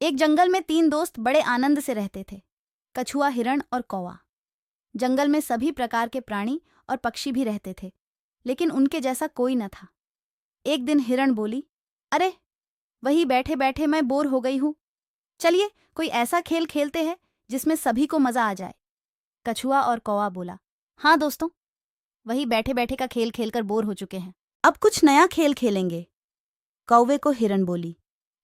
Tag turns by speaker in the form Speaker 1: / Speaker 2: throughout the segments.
Speaker 1: एक जंगल में 3 दोस्त बड़े आनंद से रहते थे। कछुआ, हिरण और कौवा। जंगल में सभी प्रकार के प्राणी और पक्षी भी रहते थे, लेकिन उनके जैसा कोई न था। एक दिन हिरण बोली, अरे, वही बैठे बैठे मैं बोर हो गई हूँ। चलिए कोई ऐसा खेल खेलते हैं जिसमें सभी को मजा आ जाए। कछुआ और कौवा बोला, हाँ दोस्तों, वही बैठे बैठे का खेल खेलकर बोर हो चुके हैं। अब कुछ नया खेल खेलेंगे। कौवे को हिरण बोली,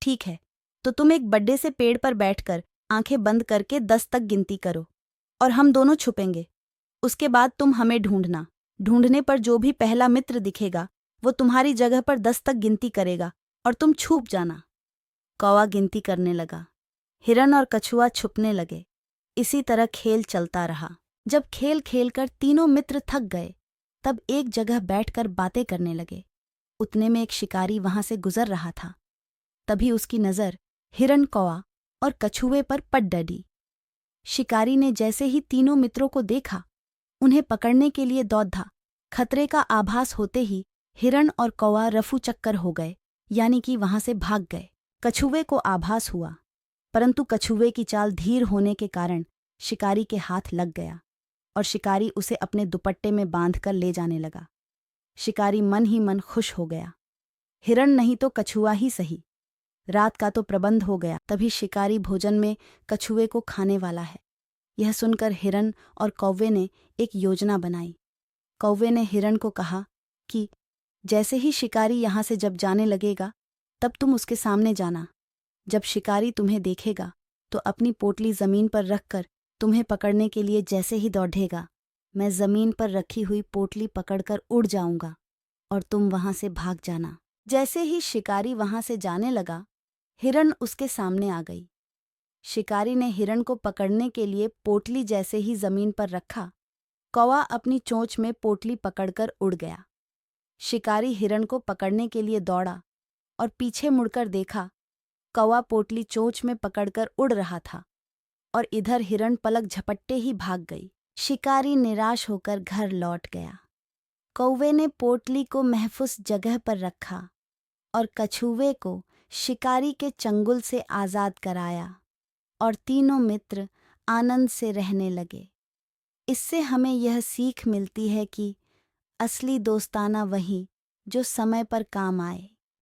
Speaker 1: ठीक है, तो तुम एक बड्डे से पेड़ पर बैठकर आंखें बंद करके 10 तक गिनती करो और हम दोनों छुपेंगे। उसके बाद तुम हमें ढूंढना। ढूंढने पर जो भी पहला मित्र दिखेगा वो तुम्हारी जगह पर 10 तक गिनती करेगा और तुम छुप जाना। कौवा गिनती करने लगा, हिरण और कछुआ छुपने लगे। इसी तरह खेल चलता रहा। जब खेल खेलकर तीनों मित्र थक गए, तब एक जगह बैठकर बातें करने लगे। उतने में एक शिकारी वहां से गुजर रहा था। तभी उसकी नजर हिरण, कौवा और कछुए पर पड़ डली। शिकारी ने जैसे ही तीनों मित्रों को देखा, उन्हें पकड़ने के लिए दौड़ा। खतरे का आभास होते ही हिरण और कौवा रफू चक्कर हो गए, यानी कि वहां से भाग गए। कछुए को आभास हुआ, परंतु कछुए की चाल धीर होने के कारण शिकारी के हाथ लग गया और शिकारी उसे अपने दुपट्टे में बांधकर ले जाने लगा। शिकारी मन ही मन खुश हो गया। हिरण नहीं तो कछुआ ही सही, रात का तो प्रबंध हो गया। तभी शिकारी भोजन में कछुए को खाने वाला है। यह सुनकर हिरण और कौवे ने एक योजना बनाई। कौवे ने हिरण को कहा कि जैसे ही शिकारी यहाँ से जब जाने लगेगा, तब तुम उसके सामने जाना। जब शिकारी तुम्हें देखेगा तो अपनी पोटली जमीन पर रखकर तुम्हें पकड़ने के लिए जैसे ही दौड़ेगा, मैं जमीन पर रखी हुई पोटली पकड़कर उड़ जाऊंगा और तुम वहां से भाग जाना। जैसे ही शिकारी वहां से जाने लगा, हिरण उसके सामने आ गई। शिकारी ने हिरण को पकड़ने के लिए पोटली जैसे ही जमीन पर रखा, कौवा अपनी चोंच में पोटली पकड़कर उड़ गया। शिकारी हिरण को पकड़ने के लिए दौड़ा और पीछे मुड़कर देखा, कौवा पोटली चोंच में पकड़कर उड़ रहा था और इधर हिरण पलक झपटते ही भाग गई। शिकारी निराश होकर घर लौट गया। कौवे ने पोटली को महफूज जगह पर रखा और कछुए को शिकारी के चंगुल से आजाद कराया और तीनों मित्र आनंद से रहने लगे। इससे हमें यह सीख मिलती है कि असली दोस्ताना वही जो समय पर काम आए।